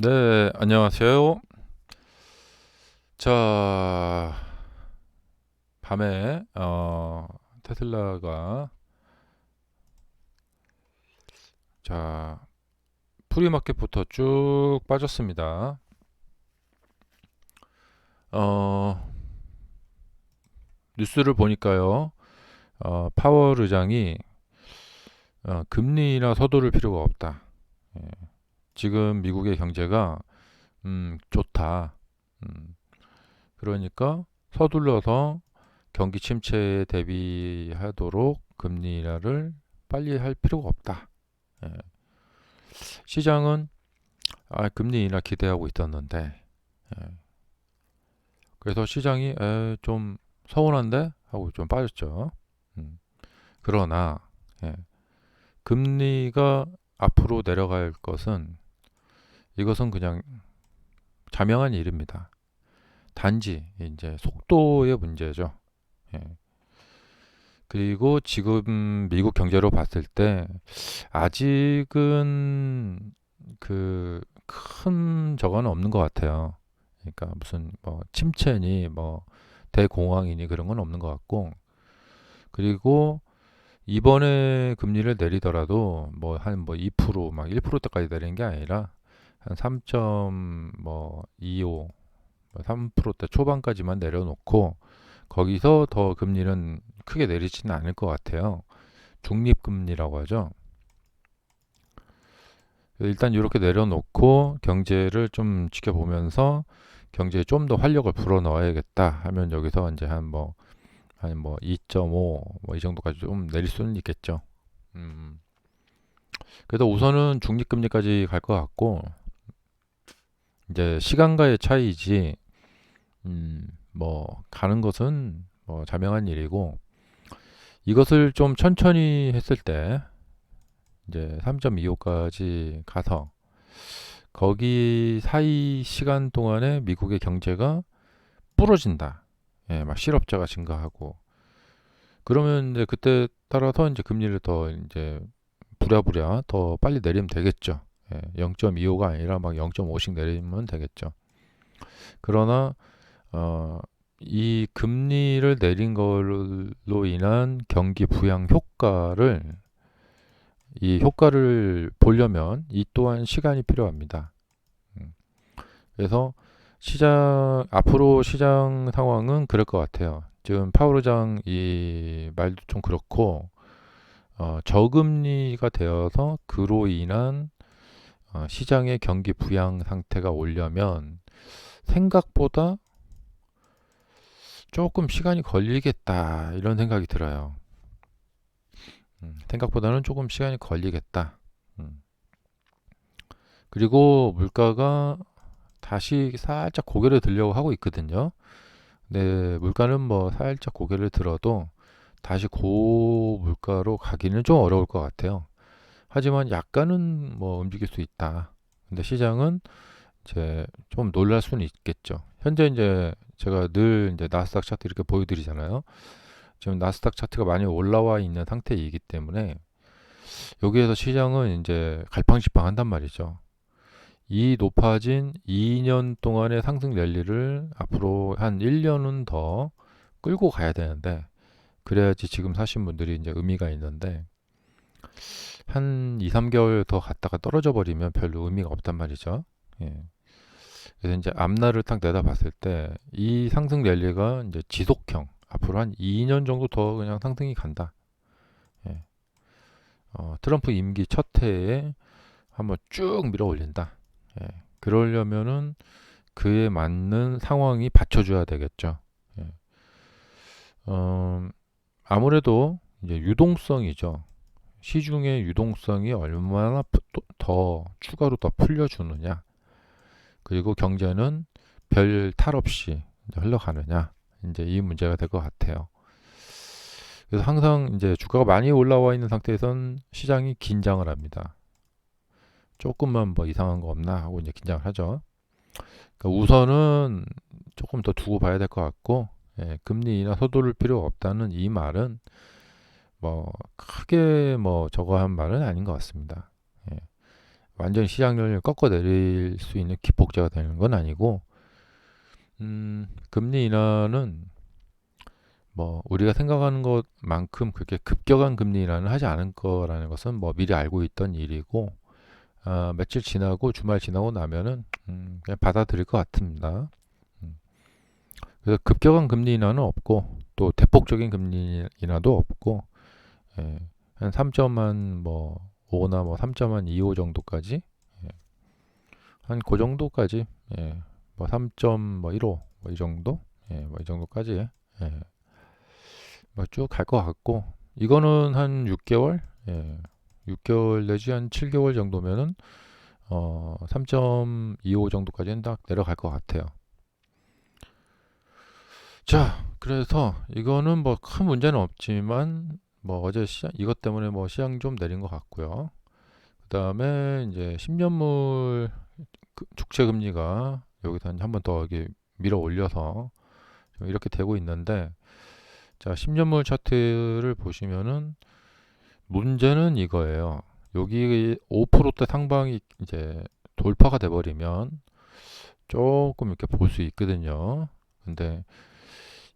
네, 안녕하세요. 자, 밤에 테슬라가 자 프리마켓부터 쭉 빠졌습니다. 어, 뉴스를 보니까요, 파월 의장이 금리나 서두를 필요가 없다. 예, 지금 미국의 경제가 좋다. 음, 그러니까 서둘러서 경기 침체에 대비하도록 금리 인하를 빨리 할 필요가 없다. 예, 시장은 금리 인하 기대하고 있었는데, 예, 그래서 시장이 좀 서운한데 하고 좀 빠졌죠. 음, 그러나 예, 금리가 앞으로 내려갈 것은 이것은 그냥 자명한 일입니다. 단지 이제 속도의 문제죠. 예. 그리고 지금 미국 경제로 봤을 때 아직은 그 큰 저거는 없는 것 같아요. 그러니까 무슨 뭐 침체니 뭐 대공황이니 그런 건 없는 것 같고, 그리고 이번에 금리를 내리더라도 뭐 한 뭐 2%막 1%대까지 내리는 게 아니라 한 3.25 3%대 초반까지만 내려놓고 거기서 더 금리는 크게 내리지는 않을 것 같아요. 중립금리라고 하죠. 일단 이렇게 내려놓고 경제를 좀 지켜보면서 경제에 좀 더 활력을 불어 넣어야겠다 하면 여기서 이제 한 2.5 뭐 이 정도까지 좀 내릴 수는 있겠죠. 음. 그래도 우선은 중립금리까지 갈 것 같고, 이제 시간과의 차이지 뭐 가는 것은 뭐 자명한 일이고, 이것을 좀 천천히 했을 때 이제 3.25까지 가서 거기 사이 시간 동안에 미국의 경제가 부러진다. 예, 막 실업자가 증가하고 그러면 이제 그때 따라서 이제 금리를 더 이제 부랴부랴 더 빨리 내리면 되겠죠. 예, 0.25가 아니라 막 0.5씩 내리면 되겠죠. 그러나 이 금리를 내린 걸로 인한 경기 부양 효과를 이 효과를 보려면 이 또한 시간이 필요합니다. 음, 그래서 앞으로 시장 상황은 그럴 것 같아요. 지금 파월 의장 이 말도 좀 그렇고, 저금리가 되어서 그로 인한 시장의 경기 부양 상태가 오려면 생각보다 조금 시간이 걸리겠다 이런 생각이 들어요. 생각보다는 조금 시간이 걸리겠다. 음. 그리고 물가가 다시 살짝 고개를 들려고 하고 있거든요. 네, 물가는 뭐 살짝 고개를 들어도 다시 고물가로 가기는 좀 어려울 것 같아요. 하지만 약간은 뭐 움직일 수 있다. 근데 시장은 이제 좀 놀랄 수는 있겠죠. 현재 이제 제가 늘 이제 나스닥 차트 이렇게 보여드리잖아요. 지금 나스닥 차트가 많이 올라와 있는 상태이기 때문에 여기에서 시장은 이제 갈팡질팡 한단 말이죠. 이 높아진 2년 동안의 상승 랠리를 앞으로 한 1년은 더 끌고 가야 되는데, 그래야지 지금 사신 분들이 이제 의미가 있는데, 한 2, 3개월 더 갔다가 떨어져 버리면 별로 의미가 없단 말이죠. 예. 그래서 이제 앞날을 딱 내다봤을 때 이 상승 랠리가 이제 지속형 앞으로 한 2년 정도 더 그냥 상승이 간다. 예. 트럼프 임기 첫 해에 한번 쭉 밀어 올린다. 예. 그러려면은 그에 맞는 상황이 받쳐줘야 되겠죠. 예. 어, 아무래도 이제 유동성이죠. 시중의 유동성이 얼마나 더 추가로 더 풀려주느냐, 그리고 경제는 별 탈 없이 이제 흘러가느냐, 이제 이 문제가 될 것 같아요. 그래서 항상 이제 주가가 많이 올라와 있는 상태에선 시장이 긴장을 합니다. 조금만 뭐 이상한 거 없나 하고 이제 긴장을 하죠. 그러니까 우선은 조금 더 두고 봐야 될 것 같고, 예, 금리 인하 서두를 필요 없다는 이 말은 뭐 크게 뭐 저거 한 말은 아닌 것 같습니다. 예, 완전히 시장을 꺾어 내릴 수 있는 기폭제가 되는 건 아니고, 금리 인하는 뭐 우리가 생각하는 것만큼 그렇게 급격한 금리 인하는 하지 않을 거라는 것은 뭐 미리 알고 있던 일이고, 며칠 지나고 주말 지나고 나면은 그냥 받아들일 것 같습니다. 음, 그래서 급격한 금리 인하는 없고 또 대폭적인 금리 인하도 없고, 예, 한 3.한 뭐 5나 뭐 3.25 정도까지, 예, 한 그 정도까지, 예, 뭐 3.15 뭐 이 정도, 예, 뭐 이 정도까지, 예, 뭐 쭉 갈 것 같고, 이거는 한 6개월, 예, 6개월 내지 한 7개월 정도면은 3.25 정도까지는 딱 내려갈 것 같아요. 자, 그래서 이거는 뭐 큰 문제는 없지만 뭐 어제 시장 이것 때문에 뭐 시장 좀 내린 것 같고요. 그다음에 이제 10년물 국채 금리가 여기서 한 번 더 이렇게 밀어 올려서 좀 이렇게 되고 있는데, 자, 10년물 차트를 보시면은 문제는 이거예요. 여기 5%대 상방이 이제 돌파가 돼 버리면 조금 이렇게 볼 수 있거든요. 근데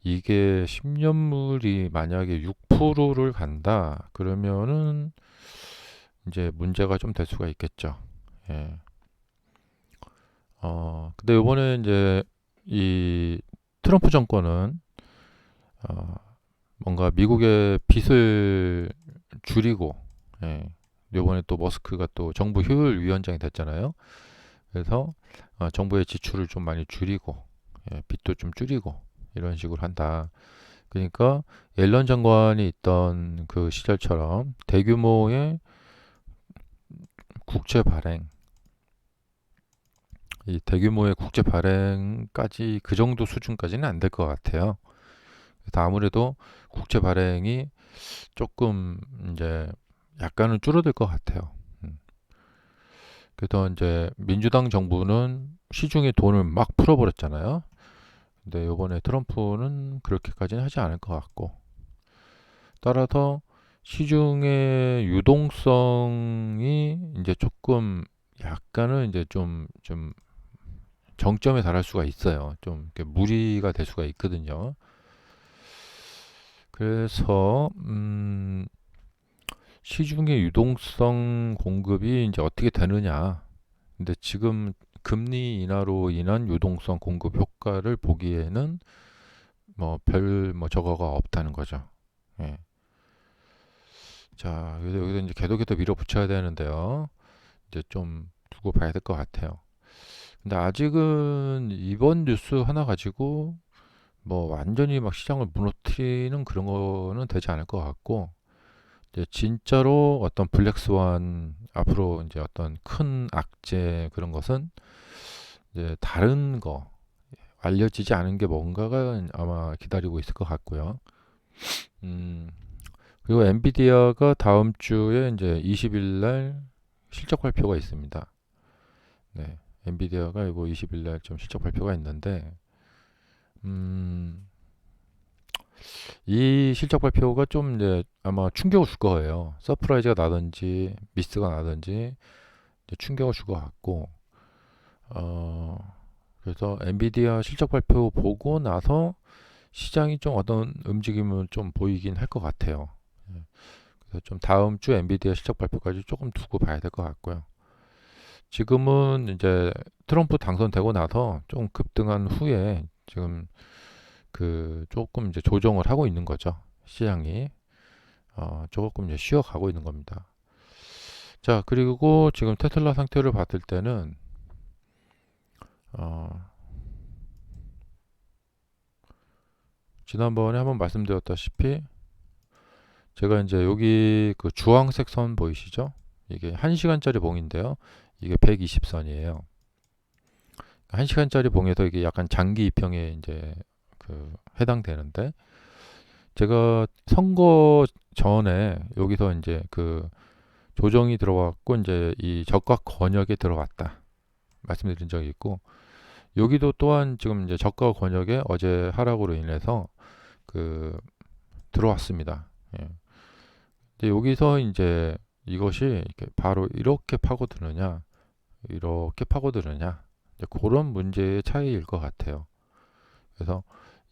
이게 10년물이 만약에 6%를 간다 그러면은 이제 문제가 좀 될 수가 있겠죠. 예. 근데 요번에 이제 이 트럼프 정권은 어, 뭔가 미국의 빚을 줄이고, 예. 요번에 또 머스크가 또 정부 효율 위원장이 됐잖아요. 그래서 정부의 지출을 좀 많이 줄이고, 예, 빚도 좀 줄이고 이런 식으로 한다. 그러니까 옐런 장관이 있던 그 시절처럼 대규모의 국채 발행, 이 대규모의 국채 발행까지 그 정도 수준까지는 안 될 것 같아요. 그래서 아무래도 국채 발행이 조금 이제 약간은 줄어들 것 같아요. 음. 그래서 이제 민주당 정부는 시중에 돈을 막 풀어버렸잖아요. 근데 이번에 트럼프는 그렇게까지는 하지 않을 것 같고, 따라서 시중의 유동성이 이제 조금 약간은 이제 좀 정점에 달할 수가 있어요. 좀 이렇게 무리가 될 수가 있거든요. 그래서 시중의 유동성 공급이 이제 어떻게 되느냐. 근데 지금 금리 인하로 인한 유동성 공급 효과를 보기에는 뭐 별 뭐 저거가 없다는 거죠. 예. 자, 그래서 여기서 이제 계속해서 밀어붙여야 되는데요. 이제 좀 두고 봐야 될 것 같아요. 근데 아직은 이번 뉴스 하나 가지고 뭐 완전히 막 시장을 무너뜨리는 그런 거는 되지 않을 것 같고, 이제 진짜로 어떤 블랙스완 앞으로 이제 어떤 큰 악재 그런 것은 이제 다른 거 알려지지 않은 게 뭔가가 아마 기다리고 있을 것 같고요. 음, 그리고 엔비디아가 다음 주에 이제 20일 날 실적 발표가 있습니다. 네. 엔비디아가 이거 20일 날 좀 실적 발표가 있는데, 음, 이 실적 발표가 좀 이제 아마 충격을 줄 거예요. 서프라이즈가 나든지 미스가 나든지 이제 충격을 줄 것 같고, 어, 그래서 엔비디아 실적 발표 보고 나서 시장이 좀 어떤 움직임을 좀 보이긴 할 것 같아요. 예. 그래서 좀 다음 주 엔비디아 실적 발표까지 조금 두고 봐야 될 것 같고요. 지금은 이제 트럼프 당선되고 나서 좀 급등한 후에 지금 그 조금 이제 조정을 하고 있는 거죠. 시장이 조금 이제 쉬어가고 있는 겁니다. 자, 그리고 지금 테슬라 상태를 봤을 때는 어, 지난번에 한번 말씀드렸다시피 제가 이제 여기 그 주황색 선 보이시죠? 이게 1시간짜리 봉인데요. 이게 120선이에요. 1시간짜리 봉에서 이게 약간 장기 입형에 이제 그 해당되는데, 제가 선거 전에 여기서 이제 그 조정이 들어왔고 이제 이 저가 권역에 들어갔다 말씀드린 적이 있고, 여기도 또한 지금 이제 저가 권역에 어제 하락으로 인해서 그 들어왔습니다. 예. 근데 여기서 이제 이것이 이렇게 바로 이렇게 파고드느냐, 이렇게 파고드느냐, 이제 그런 문제의 차이일 것 같아요. 그래서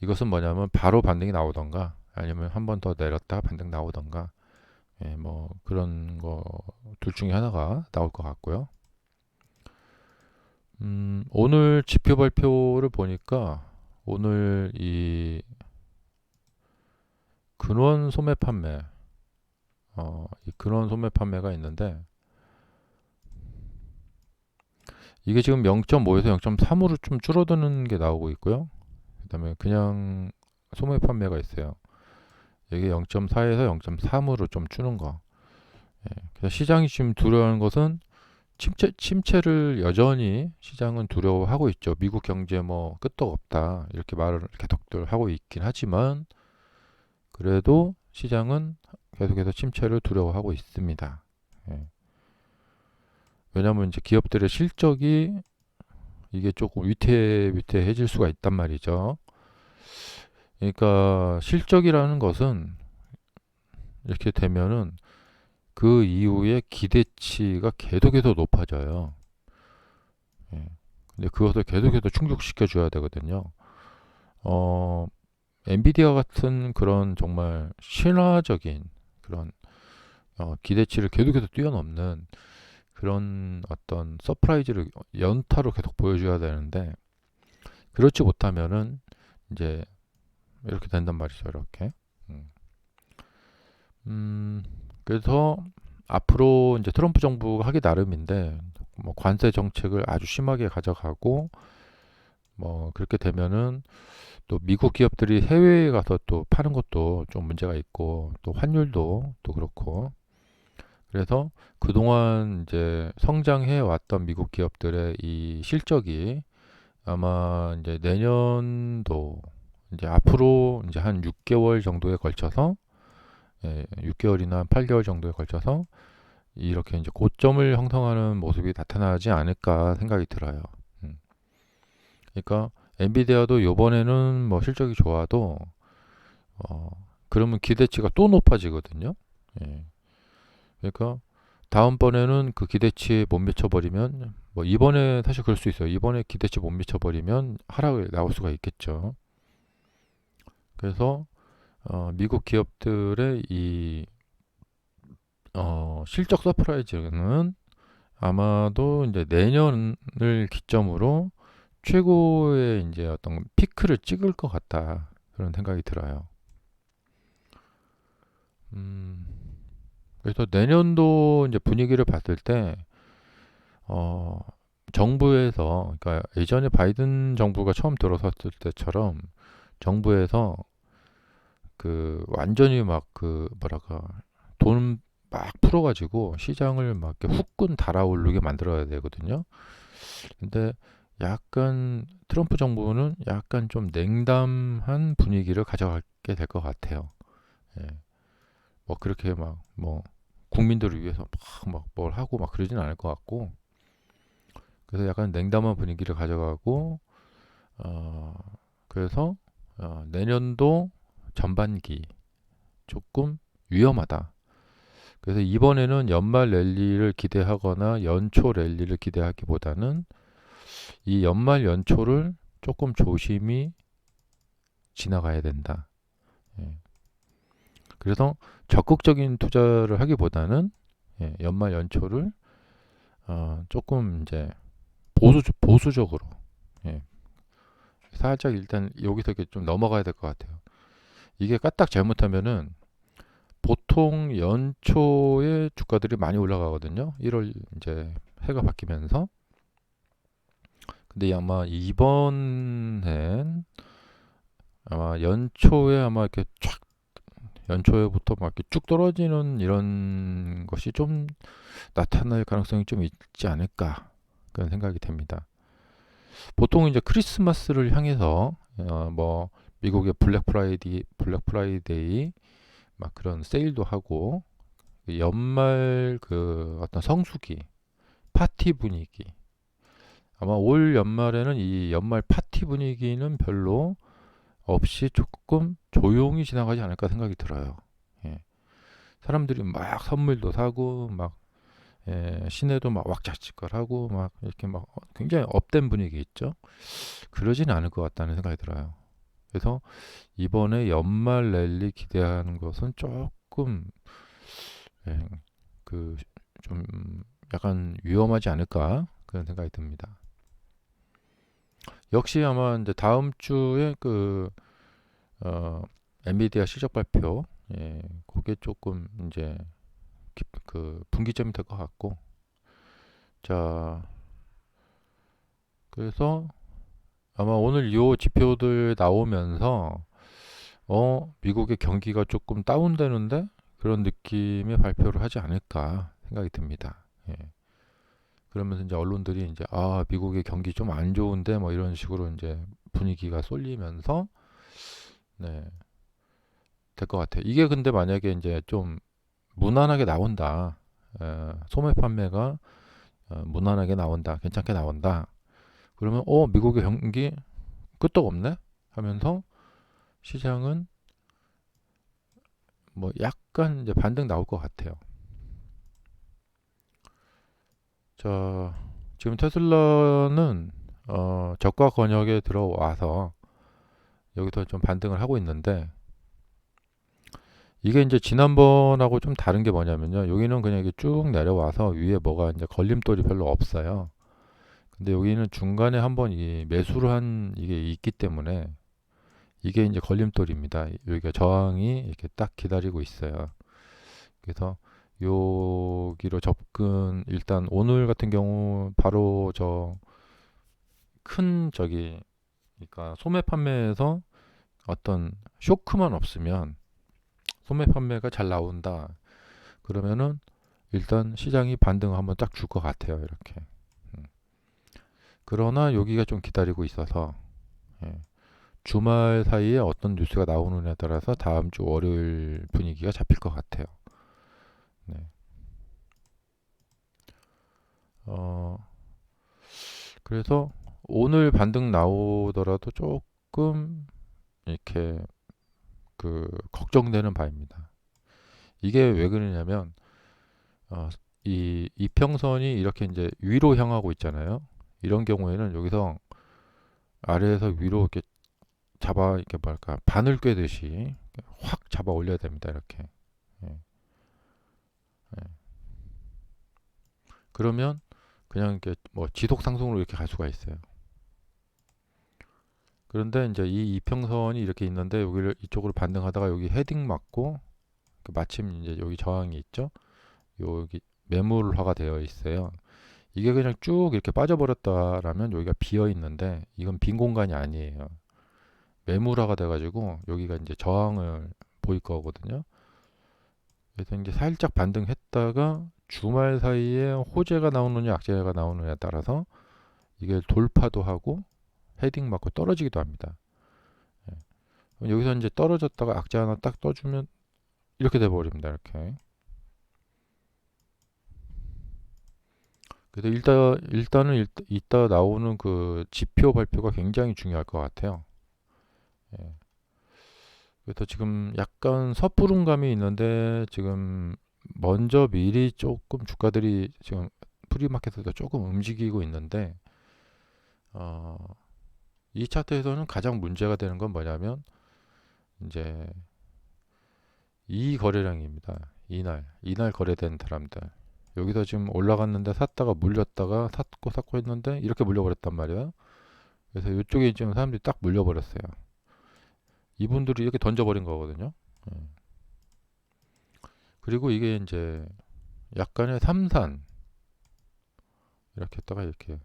이것은 뭐냐면 바로 반등이 나오던가 아니면 한 번 더 내렸다 반등 나오던가, 예, 뭐 그런 거 둘 중에 하나가 나올 것 같고요. 오늘 지표 발표를 보니까 오늘 이 근원 소매 판매, 이 근원 소매 판매가 있는데 이게 지금 0.5에서 0.3으로 좀 줄어드는 게 나오고 있고요. 그다음에 그냥 소매 판매가 있어요. 이게 0.4에서 0.3으로 좀 주는 거. 예, 그래서 시장이 지금 두려워하는 것은 침체를 여전히 시장은 두려워하고 있죠. 미국 경제 뭐 끄떡 없다 이렇게 말을 계속들 하고 있긴 하지만 그래도 시장은 계속해서 침체를 두려워하고 있습니다. 예. 왜냐하면 이제 기업들의 실적이 이게 조금 위태해질 수가 있단 말이죠. 그러니까 실적이라는 것은 이렇게 되면은 그 이후에 기대치가 계속해서 높아져요. 예. 근데 그것을 계속해서 충족시켜 줘야 되거든요. 어, 엔비디아 같은 그런 정말 신화적인 그런 기대치를 계속해서 뛰어넘는 그런 어떤 서프라이즈를 연타로 계속 보여줘야 되는데 그렇지 못하면은 이제 이렇게 된단 말이죠. 이렇게. 음. 그래서 앞으로 이제 트럼프 정부가 하기 나름인데 뭐 관세 정책을 아주 심하게 가져가고 뭐 그렇게 되면은 또 미국 기업들이 해외에 가서 또 파는 것도 좀 문제가 있고 또 환율도 또 그렇고 그래서 그동안 이제 성장해 왔던 미국 기업들의 이 실적이 아마 이제 내년도 이제 앞으로 이제 한 6개월 정도에 걸쳐서 6개월이나 8개월 정도에 걸쳐서 이렇게 이제 고점을 형성하는 모습이 나타나지 않을까 생각이 들어요. 그러니까 엔비디아도 이번에는 뭐 실적이 좋아도 어, 그러면 기대치가 또 높아지거든요. 예. 그러니까 다음번에는 그 기대치에 못 미쳐버리면 뭐 이번에 사실 그럴 수 있어요. 이번에 기대치 못 미쳐버리면 하락이 나올 수가 있겠죠. 그래서 미국 기업들의 이 실적 서프라이즈는 아마도 이제 내년을 기점으로 최고의 이제 어떤 피크를 찍을 것 같다 그런 생각이 들어요. 음, 그래서 내년도 이제 분위기를 봤을 때 어, 정부에서 그러니까 예전에 바이든 정부가 처음 들어섰을 때처럼 정부에서 그 완전히 막 그 뭐랄까 돈 막 풀어가지고 시장을 막 이렇게 후끈 달아오르게 만들어야 되거든요. 근데 약간 트럼프 정부는 약간 좀 냉담한 분위기를 가져가게 될 것 같아요. 예. 뭐 그렇게 막 뭐 국민들을 위해서 막 뭘 하고 막 그러진 않을 것 같고 그래서 약간 냉담한 분위기를 가져가고 어 그래서 내년도 전반기 조금 위험하다. 그래서 이번에는 연말 랠리를 기대하거나 연초 랠리를 기대하기보다는 이 연말 연초를 조금 조심히 지나가야 된다. 예. 그래서 적극적인 투자를 하기보다는 연말 연초를 조금 이제 보수적으로 예, 살짝 일단 여기서 이렇게 좀 넘어가야 될 것 같아요. 이게 까딱 잘못하면은 보통 연초에 주가들이 많이 올라가거든요. 1월 이제 해가 바뀌면서. 근데 아마 이번엔 아마 연초에 아마 이렇게 쫙 연초에부터 막 이렇게 쭉 떨어지는 이런 것이 좀 나타날 가능성이 좀 있지 않을까 그런 생각이 됩니다. 보통 이제 크리스마스를 향해서 뭐 미국의 블랙 프라이데이 막 그런 세일도 하고 연말 그 어떤 성수기 파티 분위기 아마 올 연말에는 이 연말 파티 분위기는 별로 없이 조금 조용히 지나가지 않을까 생각이 들어요. 예. 사람들이 막 선물도 사고 막 시내도 막 왁자지껄하고 막 이렇게 막 굉장히 업된 분위기 있죠. 그러지는 않을 것 같다는 생각이 들어요. 그래서 이번에 연말 랠리 기대하는 것은 조금 예, 그좀 약간 위험하지 않을까 그런 생각이 듭니다. 역시 아마 이제 다음 주에 어, 엔비디아 실적 발표, 그게 조금 이제 분기점이 될 것 같고, 자, 그래서 아마 오늘 요 지표들 나오면서 미국의 경기가 조금 다운되는데 그런 느낌의 발표를 하지 않을까 생각이 듭니다. 예. 그러면서 이제 언론들이 이제 미국의 경기 좀 안 좋은데 뭐 이런 식으로 이제 분위기가 쏠리면서 네, 될 것 같아요. 이게 근데 만약에 이제 좀 무난하게 나온다. 소매 판매가 무난하게 나온다. 괜찮게 나온다. 그러면 미국의 경기 끄떡없네 하면서 시장은 뭐 약간 이제 반등 나올 것 같아요. 자, 지금 테슬라는 저가 권역에 들어와서 여기서 좀 반등을 하고 있는데 이게 이제 지난번하고 좀 다른 게 뭐냐면요. 여기는 그냥 이게 쭉 내려와서 위에 뭐가 이제 걸림돌이 별로 없어요. 근데 여기는 중간에 한번 이 매수를 한 이게 있기 때문에 이게 이제 걸림돌입니다. 여기가 저항이 이렇게 딱 기다리고 있어요. 그래서 여기로 접근 일단 오늘 같은 경우 바로 저 큰 저기 그러니까 소매 판매에서 어떤 쇼크만 없으면 소매 판매가 잘 나온다. 그러면은 일단 시장이 반등을 한번 딱 줄 것 같아요. 이렇게. 음. 그러나 여기가 좀 기다리고 있어서 예. 주말 사이에 어떤 뉴스가 나오느냐에 따라서 다음 주 월요일 분위기가 잡힐 것 같아요. 네. 어, 그래서 오늘 반등 나오더라도 조금 이렇게 걱정되는 바입니다. 이게 왜 그러냐면 어, 이 이평선이 이렇게 이제 위로 향하고 있잖아요. 이런 경우에는 여기서 아래에서 위로 이렇게 이렇게 뭐랄까 바늘 꿰듯이 확 잡아 올려야 됩니다. 이렇게. 예, 예. 그러면 그냥 이렇게 뭐 지속 상승으로 이렇게 갈 수가 있어요. 그런데 이제 이 이평선이 이렇게 있는데 여기를 이쪽으로 반등하다가 여기 헤딩 맞고 마침 이제 여기 저항이 있죠. 여기 매물화가 되어 있어요. 이게 그냥 쭉 이렇게 빠져버렸다라면 여기가 비어 있는데 이건 빈 공간이 아니에요. 매물화가 돼가지고 여기가 이제 저항을 보일 거거든요. 그래서 이제 살짝 반등했다가 주말 사이에 호재가 나오느냐 악재가 나오느냐에 따라서 이게 돌파도 하고 헤딩 맞고 떨어지기도 합니다. 여기서 이제 떨어졌다가 악재 하나 딱 떠주면 이렇게 돼 버립니다. 이렇게. 그래서 일단은 이따 나오는 그 지표 발표가 굉장히 중요할 것 같아요. 예. 그래서 지금 약간 섣부른 감이 있는데 지금 먼저 미리 조금 주가들이 지금 프리마켓에서 조금 움직이고 있는데 어, 이 차트에서는 가장 문제가 되는 건 뭐냐면 이제 이 거래량입니다. 이날 거래된 사람들. 여기서 지금 올라갔는데 샀다가 물렸다가 샀고 했는데 이렇게 물려버렸단 말이에요. 그래서 이쪽에 지금 사람들이 딱 물려버렸어요. 이분들이 이렇게 던져버린 거거든요. 예. 그리고 이게 이제 약간의 삼산 이렇게 했다가 이렇게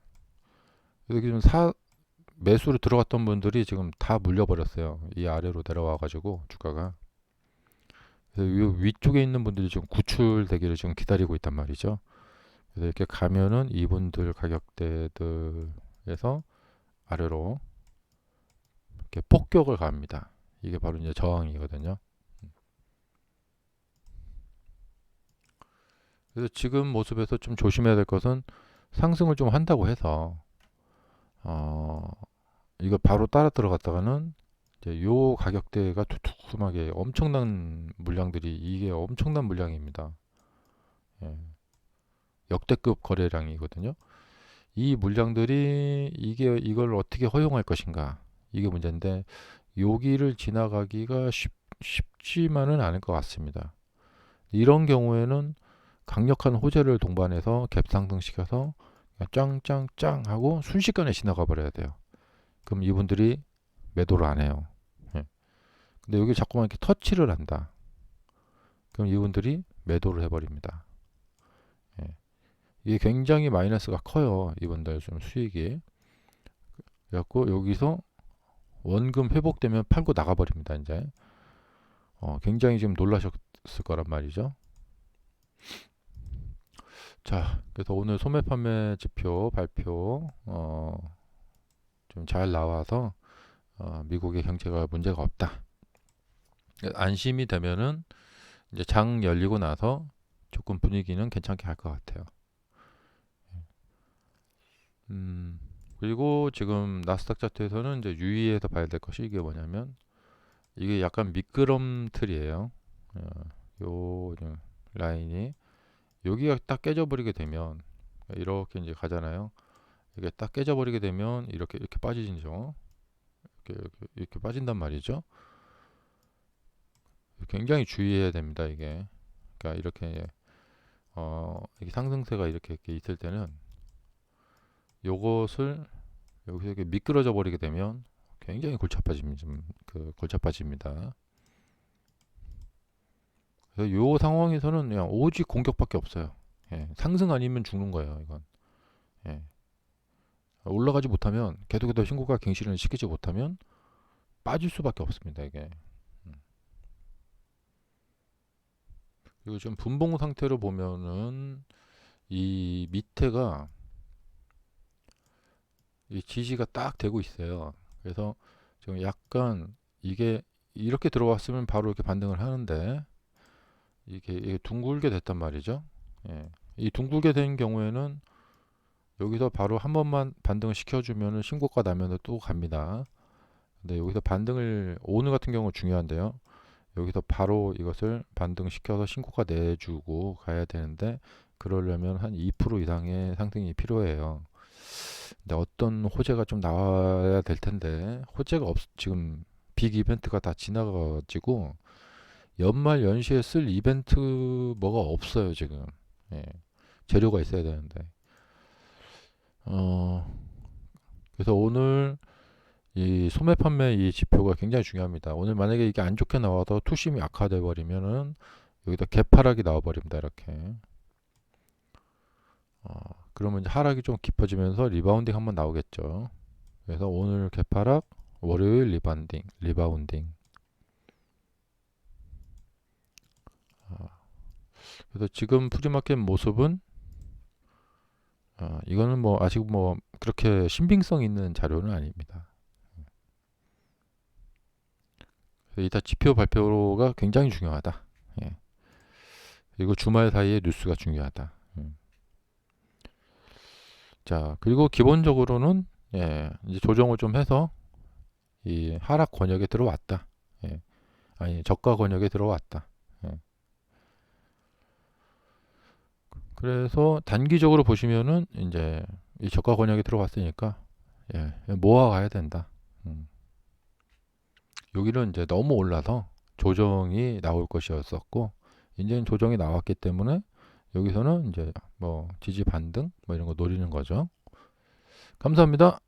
그래서 지금 매수로 들어갔던 분들이 지금 다 물려버렸어요. 이 아래로 내려와가지고 주가가. 그래서 이 위쪽에 있는 분들이 지금 구출되기를 지금 기다리고 있단 말이죠. 그래서 이렇게 가면은 이분들 가격대들에서 아래로 이렇게 폭격을 갑니다. 이게 바로 이제 저항이거든요. 그래서 지금 모습에서 좀 조심해야 될 것은 상승을 좀 한다고 해서 어, 이거 바로 따라 들어갔다가는 이제 요 가격대가 두툼하게 엄청난 물량들이 이게 엄청난 물량입니다. 예. 역대급 거래량이거든요. 이 물량들이 이걸 어떻게 허용할 것인가, 이게 문제인데 여기를 지나가기가 쉽지만은 않을 것 같습니다. 이런 경우에는 강력한 호재를 동반해서 갭 상승시켜서 짱짱짱 하고 순식간에 지나가 버려야 돼요. 그럼 이분들이 매도를 안 해요. 예. 근데 여기 자꾸만 이렇게 터치를 한다. 그럼 이분들이 매도를 해버립니다. 예. 이게 굉장히 마이너스가 커요. 이분들 좀 수익이. 그래갖고 여기서 원금 회복되면 팔고 나가버립니다. 이제 굉장히 지금 놀라셨을 거란 말이죠. 자, 그래서 오늘 소매 판매 지표 발표 좀 잘 나와서 미국의 경제가 문제가 없다. 안심이 되면은 이제 장 열리고 나서 조금 분위기는 괜찮게 할 것 같아요. 그리고 지금 나스닥 차트에서는 이제 유의해서 봐야 될 것이 이게 뭐냐면 이게 약간 미끄럼틀이에요. 요 라인이 여기가 딱 깨져버리게 되면 이렇게 이제 가잖아요. 이게 딱 깨져버리게 되면 이렇게 빠지죠. 이렇게 빠진단 말이죠. 굉장히 주의해야 됩니다. 이게 그러니까 이렇게 상승세가 이렇게 있을 때는 요것을 여기서 이렇게 미끄러져 버리게 되면 굉장히 골치 아파집니다. 그래서 요 상황에서는 그냥 오직 공격밖에 없어요. 예, 상승 아니면 죽는 거예요, 이건. 예. 올라가지 못하면 계속해서 신고가 갱신을 시키지 못하면 빠질 수밖에 없습니다, 이게. 그리고 좀 분봉 상태로 보면은 이 밑에가 이 지지가 딱 되고 있어요. 그래서 지금 약간 이게 이렇게 들어왔으면 바로 이렇게 반등을 하는데 이게 둥글게 됐단 말이죠. 예. 이 둥글게 된 경우에는 여기서 바로 한 번만 반등을 시켜주면은 신고가 나면 또 갑니다. 근데 여기서 반등을 오늘 같은 경우 중요한데요. 여기서 바로 이것을 반등시켜서 신고가 내주고 가야 되는데 그러려면 한 2% 이상의 상승이 필요해요. 근데 어떤 호재가 좀 나와야 될 텐데 호재가 지금 빅 이벤트가 다 지나가지고 연말 연시에 쓸 이벤트 뭐가 없어요 지금. 예. 재료가 있어야 되는데 그래서 오늘 이 소매 판매 이 지표가 굉장히 중요합니다. 오늘 만약에 이게 안 좋게 나와서 투심이 악화돼 버리면은 여기다 개파락이 나와 버립니다. 이렇게. 그러면 이제 하락이 좀 깊어지면서 리바운딩 한번 나오겠죠. 그래서 오늘 개파락, 월요일 리바운딩. 그래서 지금 프리마켓 모습은 이거는 뭐 아직 뭐 그렇게 신빙성 있는 자료는 아닙니다. 이따 지표 발표가 굉장히 중요하다. 예. 그리고 주말 사이에 뉴스가 중요하다. 자, 그리고 기본적으로는 이제 조정을 좀 해서 이 하락 권역에 들어왔다. 예. 아니 저가 권역에 들어왔다. 예. 그래서 단기적으로 보시면은 이제 이 저가 권역에 들어왔으니까 모아 가야 된다. 여기는 이제 너무 올라서 조정이 나올 것이었었고 이제는 조정이 나왔기 때문에 여기서는 이제 뭐 지지 반등 뭐 이런 거 노리는 거죠. 감사합니다.